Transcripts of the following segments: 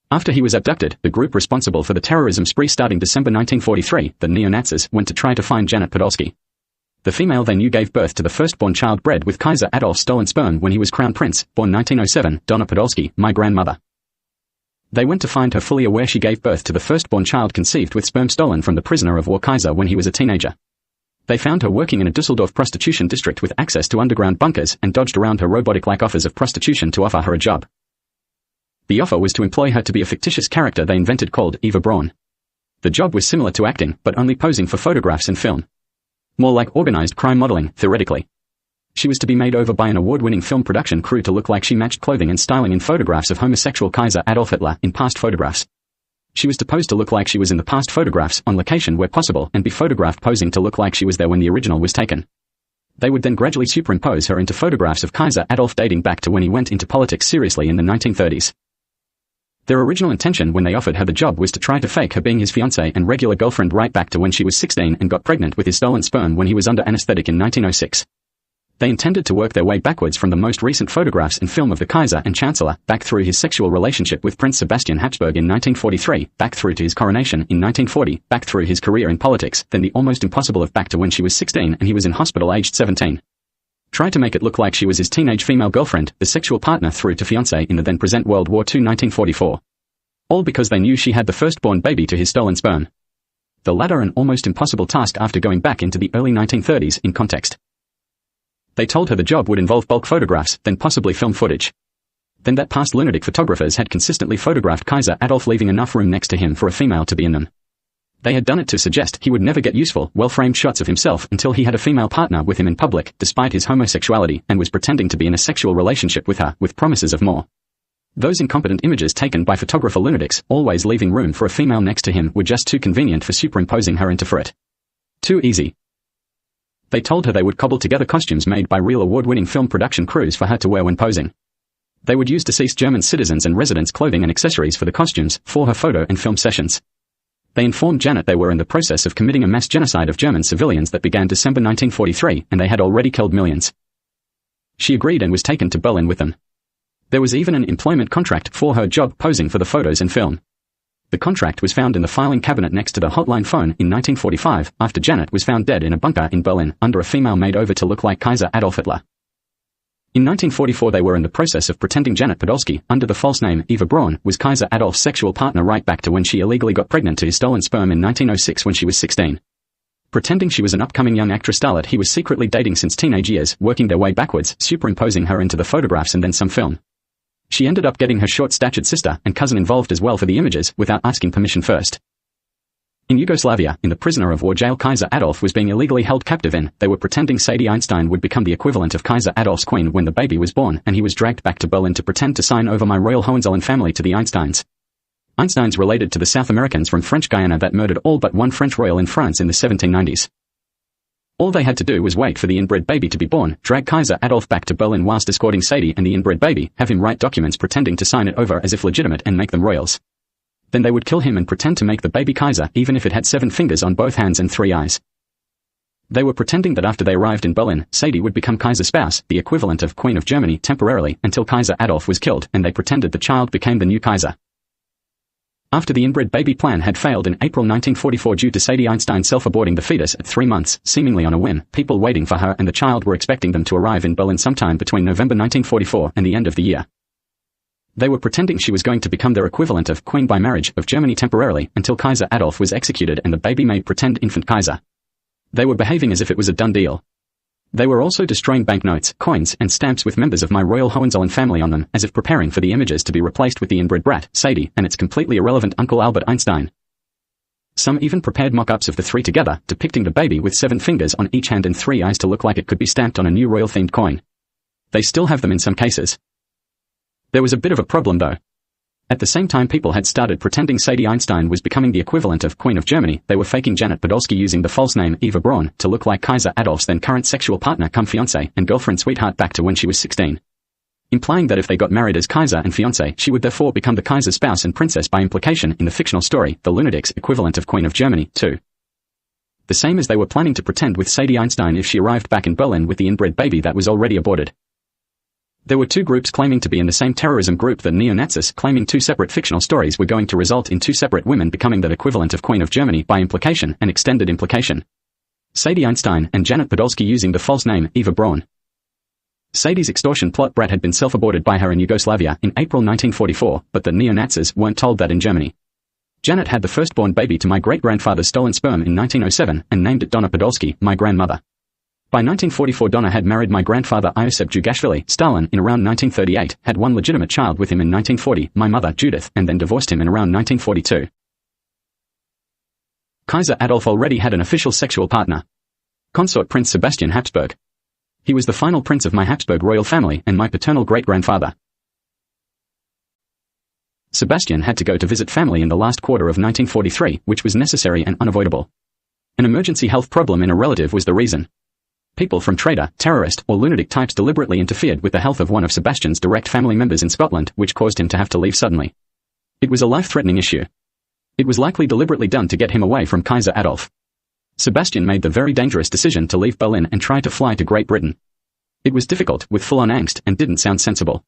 After he was abducted, the group responsible for the terrorism spree starting December 1943, the neo-Nazis, went to try to find Janet Podolski. The female they knew gave birth to the firstborn child bred with Kaiser Adolf's stolen sperm when he was crown prince, born 1907, Donna Podolski, my grandmother. They went to find her fully aware she gave birth to the firstborn child conceived with sperm stolen from the prisoner of war Kaiser when he was a teenager. They found her working in a Dusseldorf prostitution district with access to underground bunkers and dodged around her robotic-like offers of prostitution to offer her a job. The offer was to employ her to be a fictitious character they invented called Eva Braun. The job was similar to acting, but only posing for photographs and film. More like organized crime modeling, theoretically. She was to be made over by an award-winning film production crew to look like she matched clothing and styling in photographs of homosexual Kaiser Adolf Hitler in past photographs. She was supposed to look like she was in the past photographs on location where possible and be photographed posing to look like she was there when the original was taken. They would then gradually superimpose her into photographs of Kaiser Adolf dating back to when he went into politics seriously in the 1930s. Their original intention when they offered her the job was to try to fake her being his fiancée and regular girlfriend right back to when she was 16 and got pregnant with his stolen sperm when he was under anesthetic in 1906. They intended to work their way backwards from the most recent photographs and film of the Kaiser and Chancellor, back through his sexual relationship with Prince Sebastian Habsburg in 1943, back through to his coronation in 1940, back through his career in politics, then the almost impossible of back to when she was 16 and he was in hospital aged 17. Try to make it look like she was his teenage female girlfriend, the sexual partner through to fiancé in the then present World War II 1944. All because they knew she had the firstborn baby to his stolen sperm. The latter an almost impossible task after going back into the early 1930s in context. They told her the job would involve bulk photographs, then possibly film footage. Then that past lunatic photographers had consistently photographed Kaiser Adolf leaving enough room next to him for a female to be in them. They had done it to suggest he would never get useful, well-framed shots of himself until he had a female partner with him in public, despite his homosexuality, and was pretending to be in a sexual relationship with her, with promises of more. Those incompetent images taken by photographer lunatics, always leaving room for a female next to him, were just too convenient for superimposing her into for it. Too easy. They told her they would cobble together costumes made by real award-winning film production crews for her to wear when posing. They would use deceased German citizens and residents' clothing and accessories for the costumes, for her photo and film sessions. They informed Janet they were in the process of committing a mass genocide of German civilians that began December 1943, and they had already killed millions. She agreed and was taken to Berlin with them. There was even an employment contract for her job posing for the photos and film. The contract was found in the filing cabinet next to the hotline phone in 1945, after Janet was found dead in a bunker in Berlin, under a female made over to look like Kaiser Adolf Hitler. In 1944 they were in the process of pretending Janet Podolski, under the false name Eva Braun, was Kaiser Adolf's sexual partner right back to when she illegally got pregnant to his stolen sperm in 1906 when she was 16. Pretending she was an upcoming young actress starlet he was secretly dating since teenage years, working their way backwards, superimposing her into the photographs and then some film. She ended up getting her short-statured sister and cousin involved as well for the images, without asking permission first. In Yugoslavia, in the prisoner of war jail Kaiser Adolf was being illegally held captive in, they were pretending Sadie Einstein would become the equivalent of Kaiser Adolf's queen when the baby was born, and he was dragged back to Berlin to pretend to sign over my royal Hohenzollern family to the Einsteins. Einsteins related to the South Americans from French Guiana that murdered all but one French royal in France in the 1790s. All they had to do was wait for the inbred baby to be born, drag Kaiser Adolf back to Berlin whilst escorting Sadie and the inbred baby, have him write documents pretending to sign it over as if legitimate and make them royals. Then they would kill him and pretend to make the baby Kaiser even if it had 7 fingers on both hands and 3 eyes. They were pretending that after they arrived in Berlin, Sadie would become Kaiser's spouse, the equivalent of Queen of Germany temporarily, until Kaiser Adolf was killed, and they pretended the child became the new Kaiser. After the inbred baby plan had failed in April 1944 due to Sadie Einstein self-aborting the fetus at 3 months, seemingly on a whim, people waiting for her and the child were expecting them to arrive in Berlin sometime between November 1944 and the end of the year. They were pretending she was going to become their equivalent of Queen by marriage of Germany temporarily, until Kaiser Adolf was executed and the baby made pretend infant Kaiser. They were behaving as if it was a done deal. They were also destroying banknotes, coins, and stamps with members of my royal Hohenzollern family on them, as if preparing for the images to be replaced with the inbred brat, Sadie, and its completely irrelevant uncle Albert Einstein. Some even prepared mock-ups of the three together, depicting the baby with 7 fingers on each hand and 3 eyes to look like it could be stamped on a new royal-themed coin. They still have them in some cases. There was a bit of a problem though. At the same time people had started pretending Sadie Einstein was becoming the equivalent of Queen of Germany, they were faking Janet Podolski using the false name Eva Braun to look like Kaiser Adolf's then current sexual partner cum fiancé and girlfriend sweetheart back to when she was 16. Implying that if they got married as Kaiser and fiancé she would therefore become the Kaiser's spouse and princess by implication in the fictional story, the lunatic's equivalent of Queen of Germany, too. The same as they were planning to pretend with Sadie Einstein if she arrived back in Berlin with the inbred baby that was already aborted. There were two groups claiming to be in the same terrorism group, the neo-Nazis, claiming two separate fictional stories were going to result in two separate women becoming the equivalent of Queen of Germany by implication and extended implication. Sadie Einstein and Janet Podolski using the false name Eva Braun. Sadie's extortion plot Brad had been self-aborted by her in Yugoslavia in April 1944, but the neo-Nazis weren't told that in Germany. Janet had the firstborn baby to my great-grandfather's stolen sperm in 1907 and named it Donna Podolski, my grandmother. By 1944 Donna had married my grandfather Iosip Jugashvili, Stalin, in around 1938, had one legitimate child with him in 1940, my mother Judith, and then divorced him in around 1942. Kaiser Adolf already had an official sexual partner. Consort Prince Sebastian Habsburg. He was the final prince of my Habsburg royal family and my paternal great-grandfather. Sebastian had to go to visit family in the last quarter of 1943, which was necessary and unavoidable. An emergency health problem in a relative was the reason. People from traitor, terrorist, or lunatic types deliberately interfered with the health of one of Sebastian's direct family members in Scotland, which caused him to have to leave suddenly. It was a life-threatening issue. It was likely deliberately done to get him away from Kaiser Adolf. Sebastian made the very dangerous decision to leave Berlin and try to fly to Great Britain. It was difficult, with full-on angst, and didn't sound sensible.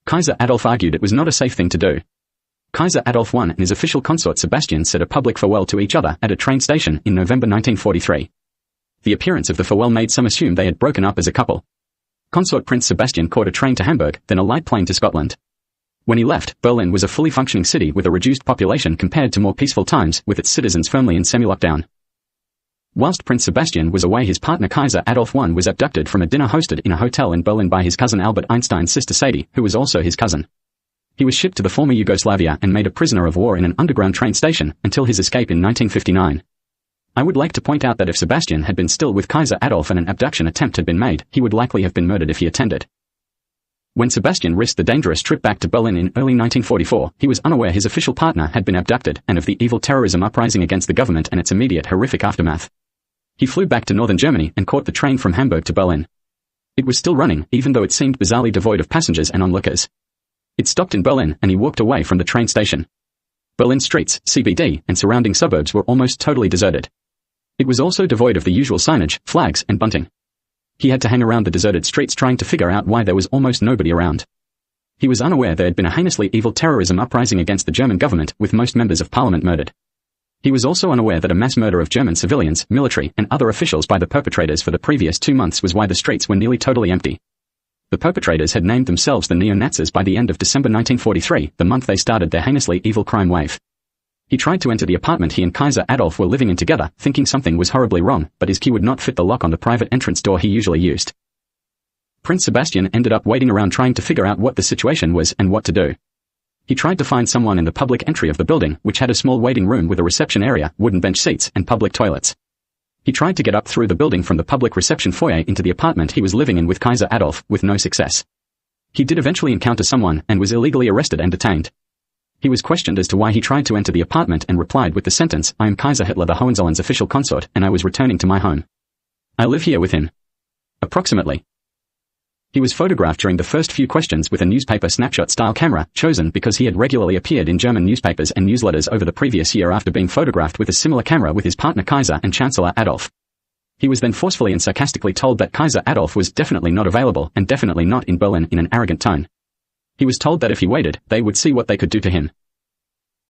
Kaiser Adolf argued it was not a safe thing to do. Kaiser Adolf I and his official consort Sebastian said a public farewell to each other at a train station in November 1943. The appearance of the farewell made some assume they had broken up as a couple. Consort Prince Sebastian caught a train to Hamburg, then a light plane to Scotland. When he left, Berlin was a fully functioning city with a reduced population compared to more peaceful times, with its citizens firmly in semi-lockdown. Whilst Prince Sebastian was away, his partner Kaiser Adolf I was abducted from a dinner hosted in a hotel in Berlin by his cousin Albert Einstein's sister Sadie, who was also his cousin. He was shipped to the former Yugoslavia and made a prisoner of war in an underground train station, until his escape in 1959. I would like to point out that if Sebastian had been still with Kaiser Adolf and an abduction attempt had been made, he would likely have been murdered if he attended. When Sebastian risked the dangerous trip back to Berlin in early 1944, he was unaware his official partner had been abducted, and of the evil terrorism uprising against the government and its immediate horrific aftermath. He flew back to northern Germany and caught the train from Hamburg to Berlin. It was still running, even though it seemed bizarrely devoid of passengers and onlookers. It stopped in Berlin, and he walked away from the train station. Berlin streets, CBD, and surrounding suburbs were almost totally deserted. It was also devoid of the usual signage, flags, and bunting. He had to hang around the deserted streets trying to figure out why there was almost nobody around. He was unaware there had been a heinously evil terrorism uprising against the German government, with most members of parliament murdered. He was also unaware that a mass murder of German civilians, military, and other officials by the perpetrators for the previous 2 months was why the streets were nearly totally empty. The perpetrators had named themselves the neo-Nazis by the end of December 1943, the month they started their heinously evil crime wave. He tried to enter the apartment he and Kaiser Adolf were living in together, thinking something was horribly wrong, but his key would not fit the lock on the private entrance door he usually used. Prince Sebastian ended up waiting around trying to figure out what the situation was and what to do. He tried to find someone in the public entry of the building, which had a small waiting room with a reception area, wooden bench seats, and public toilets. He tried to get up through the building from the public reception foyer into the apartment he was living in with Kaiser Adolf, with no success. He did eventually encounter someone, and was illegally arrested and detained. He was questioned as to why he tried to enter the apartment and replied with the sentence, "I am Kaiser Hitler the Hohenzollerns official consort, and I was returning to my home. I live here with him." Approximately. He was photographed during the first few questions with a newspaper snapshot-style camera, chosen because he had regularly appeared in German newspapers and newsletters over the previous year after being photographed with a similar camera with his partner Kaiser and Chancellor Adolf. He was then forcefully and sarcastically told that Kaiser Adolf was definitely not available and definitely not in Berlin in an arrogant tone. He was told that if he waited, they would see what they could do to him.